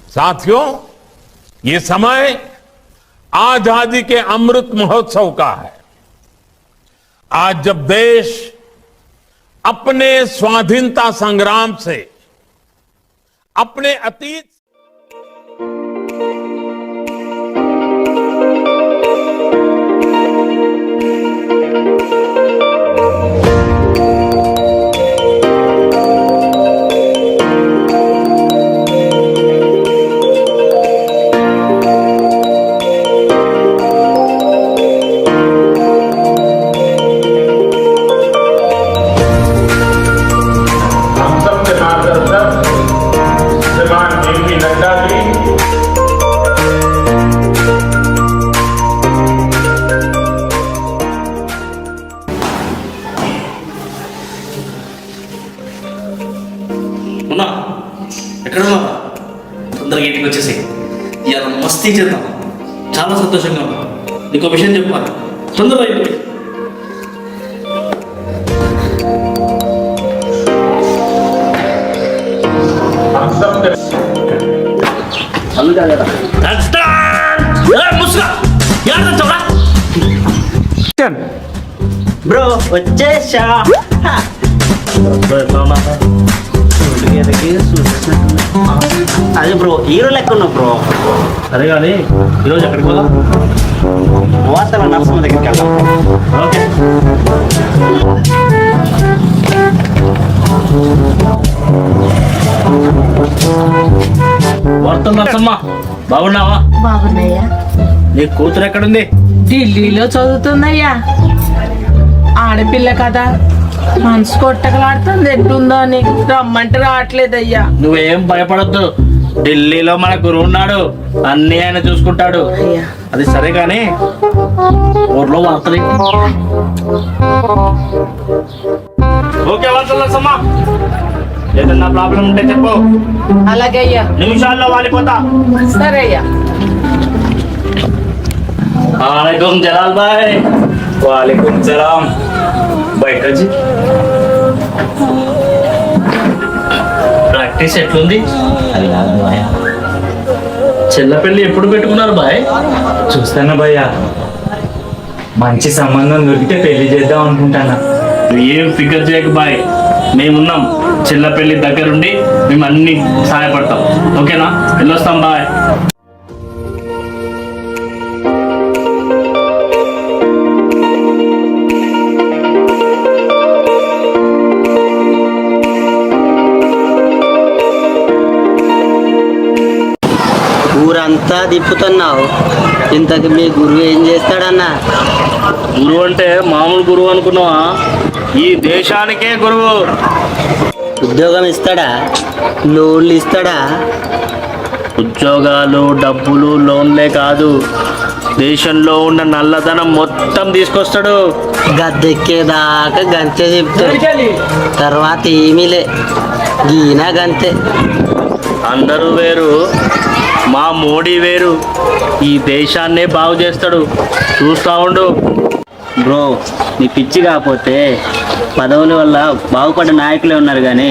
साथियों, ये समय आजादी के अमृत महोत्सव का है। आज जब देश अपने स्वाधीनता संग्राम से अपने अतीत తొందరగా ఇంటికి వచ్చేసి ఇలా మస్తీ చేద్దాం. చాలా సంతోషంగా ఉన్నా. నీకు విషయం చెప్పాలి. తొందరగా ఇంటికి బ్రో వచ్చేసా. అదే బ్రో హీరో లెక్క ఉన్నావు బ్రో. సరే కానీ ఈరోజు ఎక్కడికి పోదాం? వార్తల నరసింహ దగ్గరికి వెళ్దాం. ఓకే. వార్తల నరసమ్మ బాగున్నావా? బాగున్నాయా? నీ కూతురు ఎక్కడుంది? ఢిల్లీలో చదువుతుందయ్యా. ఆడపిల్ల కదా, మనసు కొట్టకలాడుతుంది. ఎట్టుందో అని రమ్మంటే రావట్లేదయ్యా. నువ్వేం భయపడద్దు. ఢిల్లీలో మన గురువు ఉన్నాడు, అన్ని ఆయన చూసుకుంటాడు. అది సరే కానీ ఊర్లో వార్తలు ఓకే. వార్తలు నరసమ్మ ఏదన్నా ప్రాబ్లం ఉంటే చెప్పు. అలాగే అయ్యా. నిమిషాల్లో వాలిపోతా. సరే అయ్యా. वालेकुम जलाल भाई. वालेकुम सलाम. बैठो जी. ప్రాక్టీస్ ఎట్లుంది? అది కాదు భయ, చెల్ల పెళ్లి ఎప్పుడు పెట్టుకున్నారు బాయ్? చూస్తాను భయ్యా, మంచి సంబంధం దొరికితే పెళ్లి చేద్దాం అనుకుంటానా. ఏం ఫికర్ చేయకు బాయ్, మేమున్నాం. చెల్ల పెళ్లి దగ్గరుండి మేము అన్ని సహాయపడతాం. ఓకేనా? వెళ్ళొస్తాం బాయ్. ఊరంతా తిప్పుతున్నావు. ఇంతకు మీ గురువు ఏం చేస్తాడన్నా? గురువు అంటే మామూలు గురువు అనుకున్నావా? ఈ దేశానికే గురువు. ఉద్యోగం ఇస్తాడా? లోన్లు ఇస్తాడా? ఉద్యోగాలు, డబ్బులు, లోన్లే కాదు, దేశంలో ఉన్న నల్లధనం మొత్తం తీసుకొస్తాడు. గద్దెక్కేదాకా గంతే చెప్తాడు, తర్వాత ఏమీలే. గీనా గంతే. అందరూ వేరు, మా మోడీ వేరు. ఈ దేశాన్నే బాగు చేస్తాడు, చూస్తా ఉండు. బ్రో, నీ పిచ్చి కాకపోతే పదవుల వల్ల బాగుపడ్డ నాయకులే ఉన్నారు, కానీ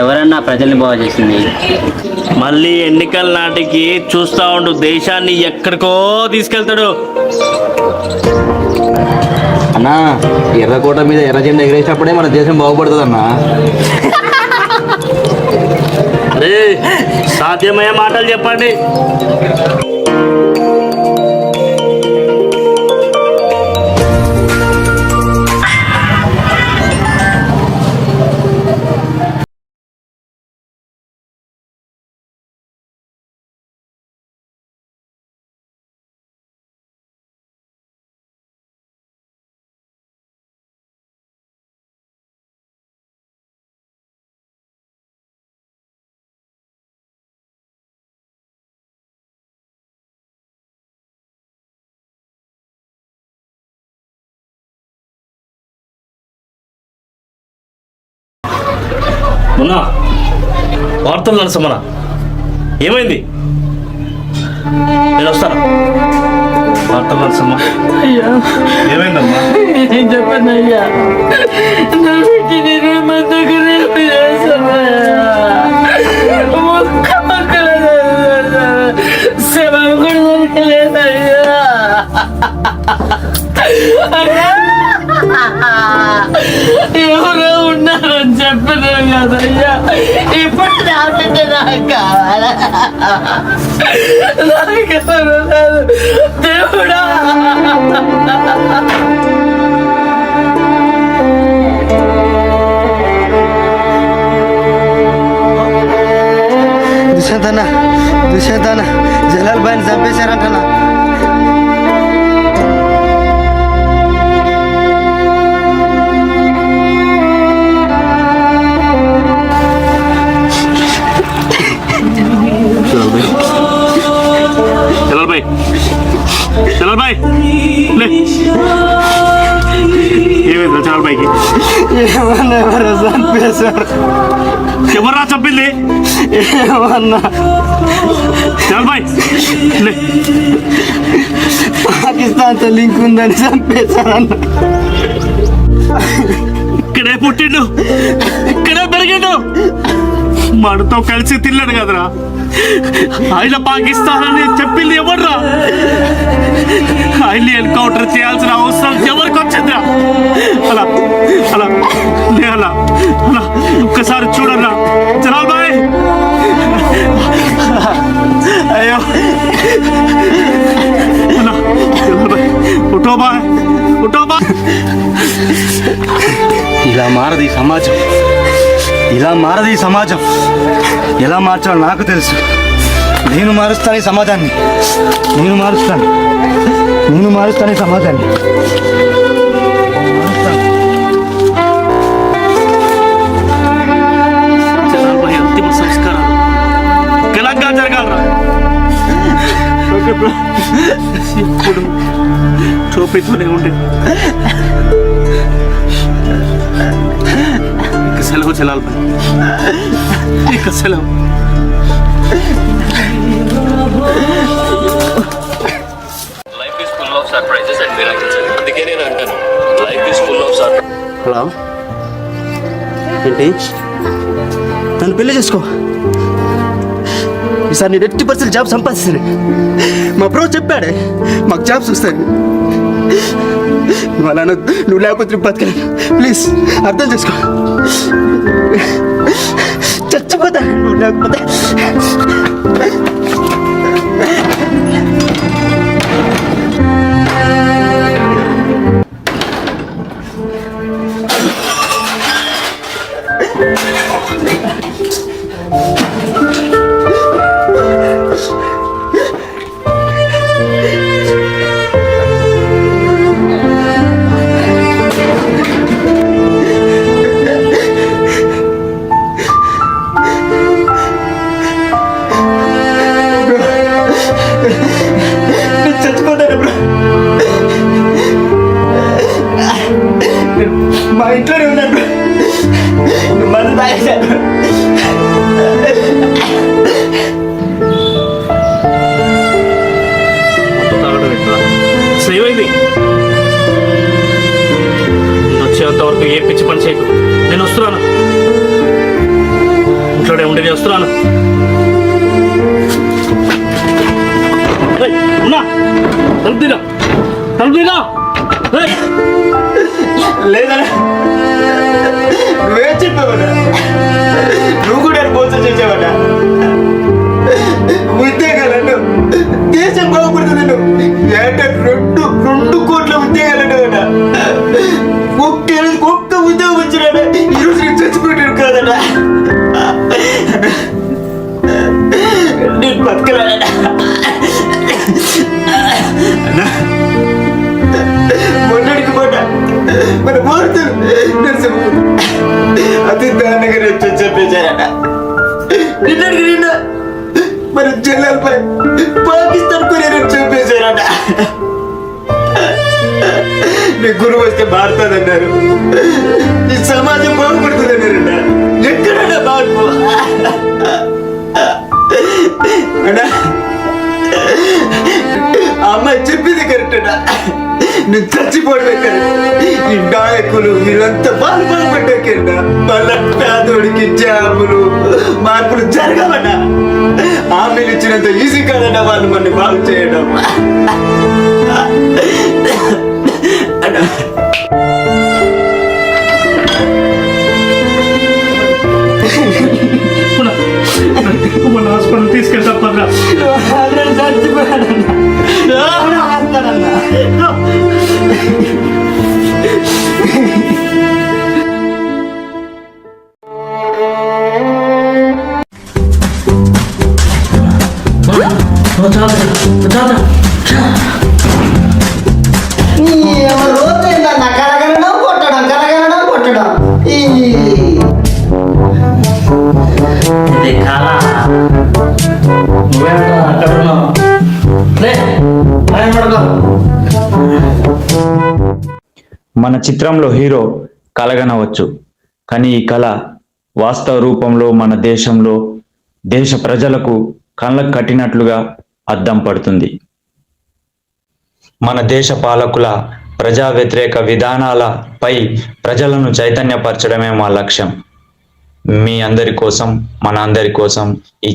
ఎవరన్నా ప్రజల్ని బాగు చేసింది? మళ్ళీ ఎన్నికల నాటికి చూస్తా ఉండు, దేశాన్ని ఎక్కడికో తీసుకెళ్తాడు. అన్నా, ఎర్రకోట మీద ఎర్ర జెండా ఎగరేసినప్పుడే మన దేశం బాగుపడుతుంది అన్నా. అరే, సాధ్యమయ్యే మాటలు చెప్పండి. మొన్న వార్తలు నరసమ్మన ఏమైంది? నేను వస్తాను. వార్తలు నరసమ్మ ఏమైందమ్మా? చెప్పండి అయ్యా. ఎవరో ఉన్నారని చెప్పినావు కదయ్యా, ఇప్పుడు నా బిడ్డ నాకు కావాలా? నాకెవరు లేదు దేవుడా. దుష్యంత్ అన్న జలాల్ బాయ్ని చంపేశారంటన్నా. చలాల్ భాయ్ ఏమైంది చలాల్ భాయ్కి? ఏమన్నా ఎవరో చంపేశారు. ఎవరా చంపింది? ఏమన్నా చలాల్ భాయ్ పాకిస్తాన్తో లింక్ ఉందని చంపేశారన్న. ఇక్కడే పుట్టిండు, ఇక్కడే పెరిగిండు, మనతో కలిసి తిన్నాడు కదరా. ఆయన పాకిస్తాన్ అని చెప్పింది ఎవర్రా? ఆయన్ని ఎన్కౌంటర్ చేయాల్సిన అవసరం ఎవరికి వచ్చిందిరా? అలా అలా అలా అలా ఒక్కసారి చూడరా చలాల్ భాయ్. అయ్యో అలా చలాల్ భాయ్ ఉఠో భాయ్, ఉఠో భాయ్. ఇలా మారదు ఈ సమాజం, ఇలా మారదు ఈ సమాజం. ఎలా మార్చాలో నాకు తెలుసు. నేను మారుస్తాను ఈ సమాజాన్ని, నేను మారుస్తాను ఈ సమాజాన్ని. చలాల్ భాయ్ అంతిమ సంస్కారాలు ఘనంగా జరగాలరా. ఎప్పుడు టోపీతోనే ఉండే. ఇక సెలవు చలాల్ భాయ్, ఇక సెలవు. Life is full of surprises and miracles. అందుకే నేను అంటాను, life is full of surprise. Hello ఏంటి? నన్ను పెళ్లి చేసుకో. ఈసారి నేను 80% జాబ్ సంపాదిస్తాను. మా బ్రో చెప్పాడే మాకు జాబ్స్ వస్తాయి. నువ్వు అలా నువ్వు లేకపోతే బతకలేను. ప్లీజ్ అర్థం చేసుకో. చచ్చిపోతా నువ్వు లేకపోతే. చచ్చిపోతాను బ్రో. మా ఇంట్లోనే ఉన్నాను బ్రో. మందు తాగేశాను. ఏమైంది? వచ్చేంత వరకు ఏ పిచ్చి పని చేయకు. నేను వస్తున్నాను, ఇంట్లోనే ఉండి నేను వస్తున్నాను. ఉన్నా తలుపు తీరా, తలుపు తీరా. లేదా నువ్వేం చెప్పావన్నా? నువ్వు కూడా మోసం చేసావన్నా. ఉద్యోగాలను దేశం బాగుపడుతుంది. ఏటా 2 కోట్ల ఉద్యోగాలను అన్నా. ఒక్క ఉద్యోగం వచ్చినా ఈరోజు నేను చచ్చిపోయాను కాదన్నా. నేను బతకలేదన్నా. అన్నా మొన్నటికి మొన్న మన భారతలు అతి దారుణంగా చెప్పేశారన్న. నిన్నటికి నిన్న మన జలాల్ భాయ్ పాకిస్తాన్ కొరియర్ చెప్పేశారన్న. నీ గురువు వస్తే మారుతుందన్నారు, ఈ సమాజం బాగుపడుతుందన్నారన్న. ఎక్కడన్నా మార్పు అన్నా? ఆ అమ్మాయి చెప్పింది కరెక్ట్ అన్నా. నేను చచ్చిపోవడమే కరెక్ట్. ఈ నాయకులు వీళ్ళంతా బాగుపడ్డాకన్నా మళ్ళా పేదోడికి జాబులు మార్పులు జరగవన్నా. హామీలు ఇచ్చినంత ఈజీ కాదన్నా వాళ్ళు మనని బాగు చేయడం. అన్నా రోజు ఏంటన్నా కరగనడం కొట్టడం ఈ ఇది కాలా నువ్వేంటో అక్కడ ఉన్నావు రే ఆయన పడుకో. మన చిత్రంలో హీరో కలగనవచ్చు, కానీ ఈ కళ వాస్తవ రూపంలో మన దేశంలో దేశ ప్రజలకు కళ్ళకు కట్టినట్లుగా అద్దం పడుతుంది. మన దేశ పాలకుల ప్రజా వ్యతిరేక విధానాలపై ప్రజలను చైతన్యపరచడమే మా లక్ష్యం. మీ అందరి కోసం, మన అందరి కోసం ఈ